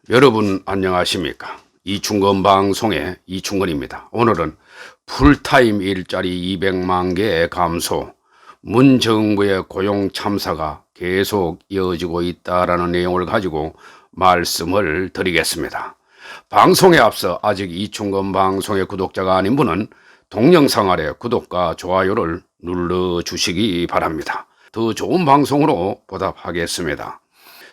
여러분 안녕하십니까? 이충건 방송의 이충건입니다. 오늘은 풀타임 일자리 200만 개 감소, 문 정부의 고용 참사가 계속 이어지고 있다라는 내용을 가지고 말씀을 드리겠습니다. 방송에 앞서 아직 이충건 방송의 구독자가 아닌 분은 동영상 아래 구독과 좋아요를 눌러주시기 바랍니다. 더 좋은 방송으로 보답하겠습니다.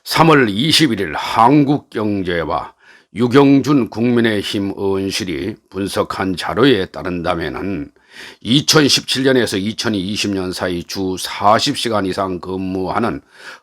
3월 21일 한국경제와 유경준 국민의힘 의원실이 분석한 자료에 따른다면 2017년에서 2020년 사이 주 40시간 이상 근무하는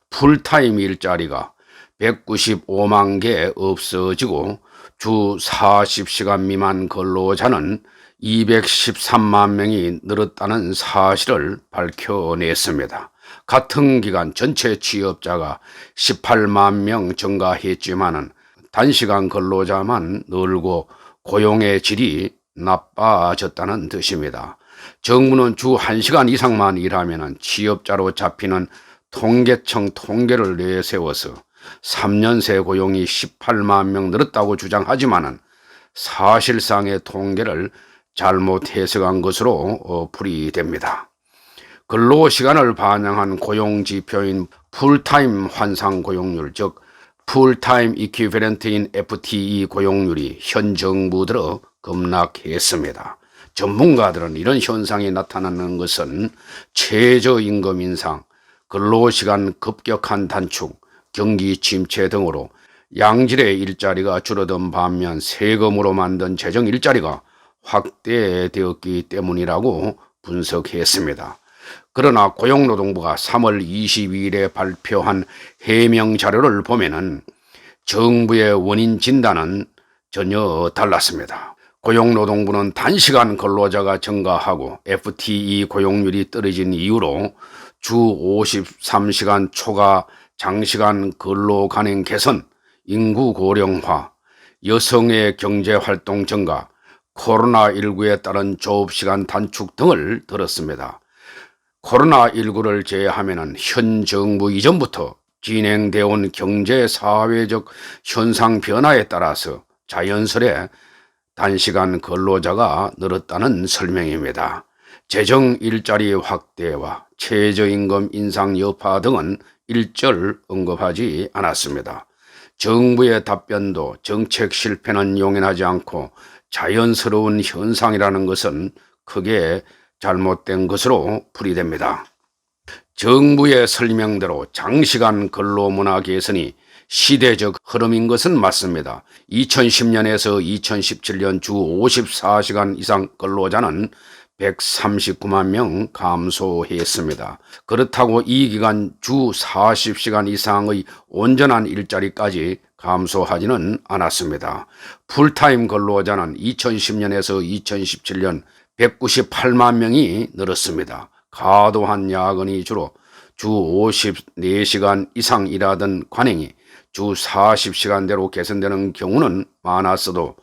풀타임 일자리가 195만 개 없어지고 주 40시간 미만 근로자는 213만 명이 늘었다는 사실을 밝혀냈습니다. 같은 기간 전체 취업자가 18만 명 증가했지만은 단시간 근로자만 늘고 고용의 질이 나빠졌다는 뜻입니다. 정부는 주 1시간 이상만 일하면 취업자로 잡히는 통계청 통계를 내세워서 3년 새 고용이 18만 명 늘었다고 주장하지만은 사실상의 통계를 잘못 해석한 것으로 풀이됩니다. 근로시간을 반영한 고용지표인 풀타임 환상 고용률, 즉 풀타임 이퀴밸런트인 FTE 고용률이 현 정부 들어 급락했습니다. 전문가들은 이런 현상이 나타나는 것은 최저임금 인상, 근로시간 급격한 단축, 경기 침체 등으로 양질의 일자리가 줄어든 반면 세금으로 만든 재정 일자리가 확대되었기 때문이라고 분석했습니다. 그러나 고용노동부가 3월 22일에 발표한 해명 자료를 보면은 정부의 원인 진단은 전혀 달랐습니다. 고용노동부는 단시간 근로자가 증가하고 FTE 고용률이 떨어진 이유로 주 53시간 초과 장시간 근로 간행 개선, 인구 고령화, 여성의 경제활동 증가, 코로나19에 따른 조업시간 단축 등을 들었습니다. 코로나19를 제외하면 현 정부 이전부터 진행되어 온 경제사회적 현상 변화에 따라서 자연스레 단시간 근로자가 늘었다는 설명입니다. 재정 일자리 확대와 최저임금 인상 여파 등은 일절 언급하지 않았습니다. 정부의 답변도 정책 실패는 용인하지 않고 자연스러운 현상이라는 것은 크게 잘못된 것으로 풀이됩니다. 정부의 설명대로 장시간 근로문화 개선이 시대적 흐름인 것은 맞습니다. 2010년에서 2017년 주 54시간 이상 근로자는 139만 명 감소했습니다. 그렇다고 이 기간 주 40시간 이상의 온전한 일자리까지 감소하지는 않았습니다. 풀타임 근로자는 2010년에서 2017년 198만 명이 늘었습니다. 과도한 야근이 주로 주 54시간 이상 일하던 관행이 주 40시간대로 개선되는 경우는 많았어도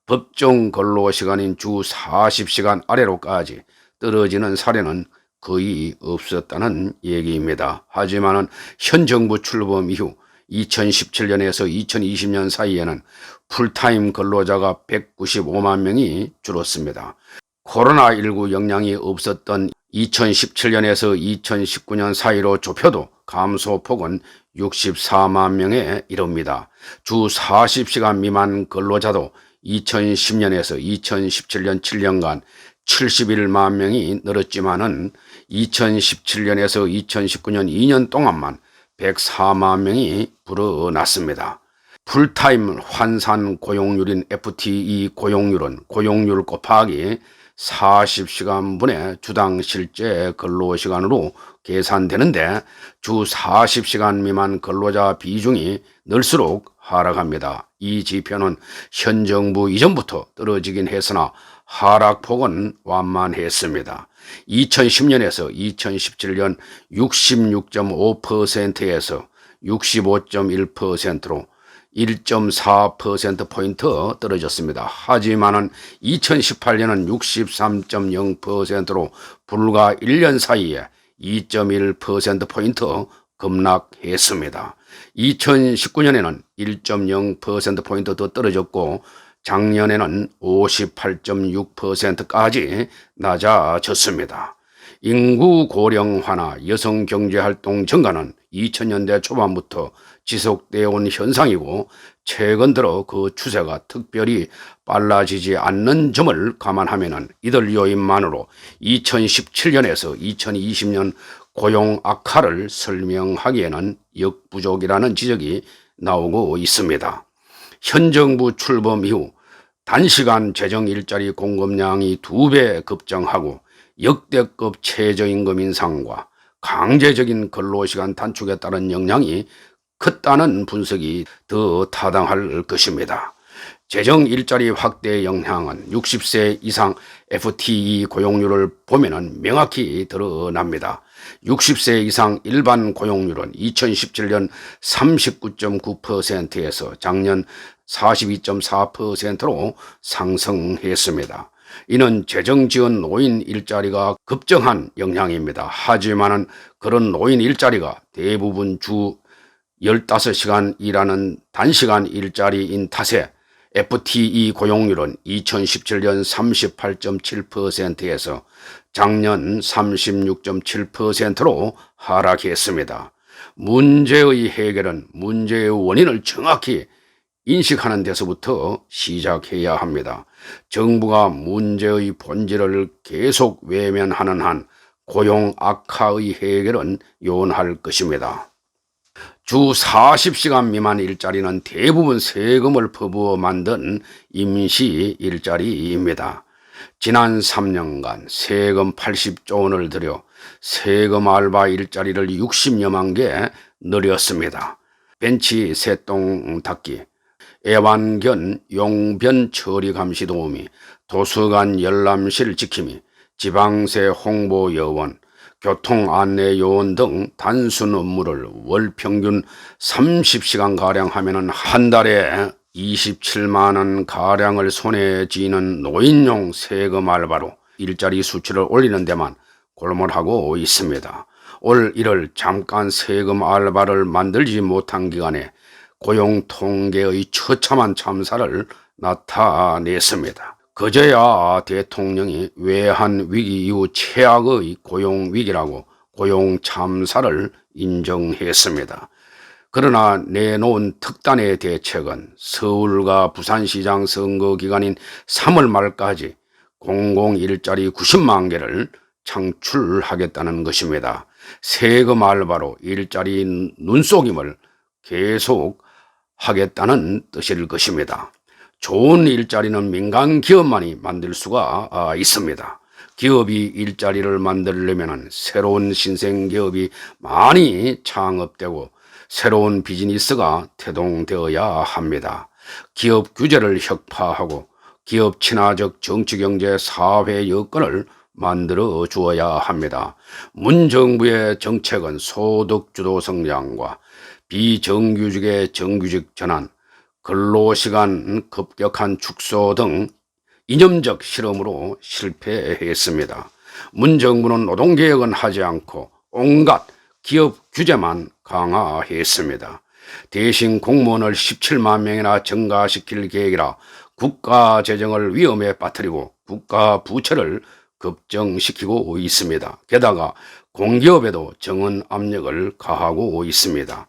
법정 근로시간인 주 40시간 아래로까지 떨어지는 사례는 거의 없었다는 얘기입니다. 하지만 현 정부 출범 이후 2017년에서 2020년 사이에는 풀타임 근로자가 195만 명이 줄었습니다. 코로나19 영향이 없었던 2017년에서 2019년 사이로 좁혀도 감소폭은 64만 명에 이릅니다. 주 40시간 미만 근로자도 2010년에서 2017년 7년간 71만 명이 늘었지만은 2017년에서 2019년 2년 동안만 104만 명이 불어났습니다. 풀타임 환산 고용률인 FTE 고용률은 고용률 곱하기 40시간분의 주당 실제 근로시간으로 계산되는데 주 40시간 미만 근로자 비중이 늘수록 하락합니다. 이 지표는 현 정부 이전부터 떨어지긴 했으나 하락폭은 완만했습니다. 2010년에서 2017년 66.5%에서 65.1%로 1.4%포인트 떨어졌습니다. 하지만 2018년은 63.0%로 불과 1년 사이에 2.1%포인트 급락했습니다. 2019년에는 1.0%포인트 더 떨어졌고 작년에는 58.6%까지 낮아졌습니다. 인구 고령화나 여성 경제활동 증가는 2000년대 초반부터 지속되어 온 현상이고 최근 들어 그 추세가 특별히 빨라지지 않는 점을 감안하면 이들 요인만으로 2017년에서 2020년 고용 악화를 설명하기에는 역부족이라는 지적이 나오고 있습니다. 현 정부 출범 이후 단시간 재정 일자리 공급량이 2배 급증하고 역대급 최저임금 인상과 강제적인 근로시간 단축에 따른 영향이 컸다는 분석이 더 타당할 것입니다. 재정 일자리 확대 영향은 60세 이상 FTE 고용률을 보면 명확히 드러납니다. 60세 이상 일반 고용률은 2017년 39.9%에서 작년 42.4%로 상승했습니다. 이는 재정 지원 노인 일자리가 급증한 영향입니다. 하지만 그런 노인 일자리가 대부분 주 15시간 일하는 단시간 일자리인 탓에 FTE 고용률은 2017년 38.7%에서 작년 36.7%로 하락했습니다. 문제의 해결은 문제의 원인을 정확히 인식하는 데서부터 시작해야 합니다. 정부가 문제의 본질을 계속 외면하는 한 고용 악화의 해결은 요원할 것입니다. 주 40시간 미만 일자리는 대부분 세금을 퍼부어 만든 임시 일자리입니다. 지난 3년간 세금 80조 원을 들여 세금 알바 일자리를 60여만 개 늘렸습니다. 벤치 새똥 닦기, 애완견 용변 처리 감시 도우미, 도서관 열람실 지킴이, 지방세 홍보 요원, 교통 안내 요원 등 단순 업무를 월 평균 30시간가량 하면 한 달에 27만 원 가량을 손에 쥐는 노인용 세금 알바로 일자리 수치를 올리는 데만 골몰하고 있습니다. 올 1월 잠깐 세금 알바를 만들지 못한 기간에 고용 통계의 처참한 참사를 나타냈습니다. 그제야 대통령이 외환 위기 이후 최악의 고용 위기라고 고용 참사를 인정했습니다. 그러나 내놓은 특단의 대책은 서울과 부산시장 선거 기간인 3월 말까지 공공일자리 90만 개를 창출하겠다는 것입니다. 세금 알바로 일자리 눈속임을 계속 하겠다는 뜻일 것입니다. 좋은 일자리는 민간 기업만이 만들 수가 있습니다. 기업이 일자리를 만들려면 새로운 신생 기업이 많이 창업되고 새로운 비즈니스가 태동되어야 합니다. 기업 규제를 혁파하고 기업 친화적 정치 경제 사회 여건을 만들어 주어야 합니다. 문 정부의 정책은 소득 주도 성장과 비정규직의 정규직 전환, 근로시간 급격한 축소 등 이념적 실험으로 실패했습니다. 문 정부는 노동개혁은 하지 않고 온갖 기업 규제만 강화했습니다. 대신 공무원을 17만 명이나 증가시킬 계획이라 국가 재정을 위험에 빠뜨리고 국가 부채를 급증시키고 있습니다. 게다가 공기업에도 정원 압력을 가하고 있습니다.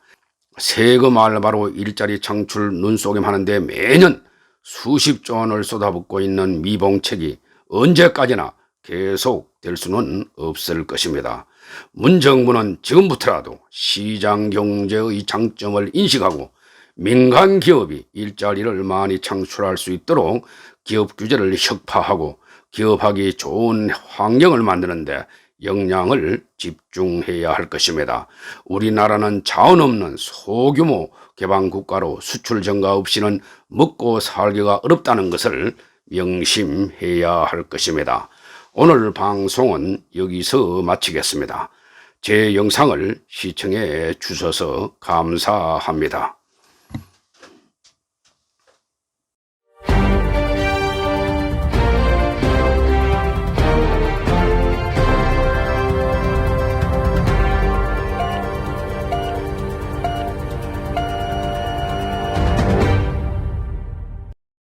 세금 알바로 일자리 창출 눈속임하는데 매년 수십조 원을 쏟아붓고 있는 미봉책이 언제까지나 계속될 수는 없을 것입니다. 문 정부는 지금부터라도 시장 경제의 장점을 인식하고 민간 기업이 일자리를 많이 창출할 수 있도록 기업 규제를 혁파하고 기업하기 좋은 환경을 만드는데 역량을 집중해야 할 것입니다. 우리나라는 자원 없는 소규모 개방국가로 수출 증가 없이는 먹고 살기가 어렵다는 것을 명심해야 할 것입니다. 오늘 방송은 여기서 마치겠습니다. 제 영상을 시청해 주셔서 감사합니다.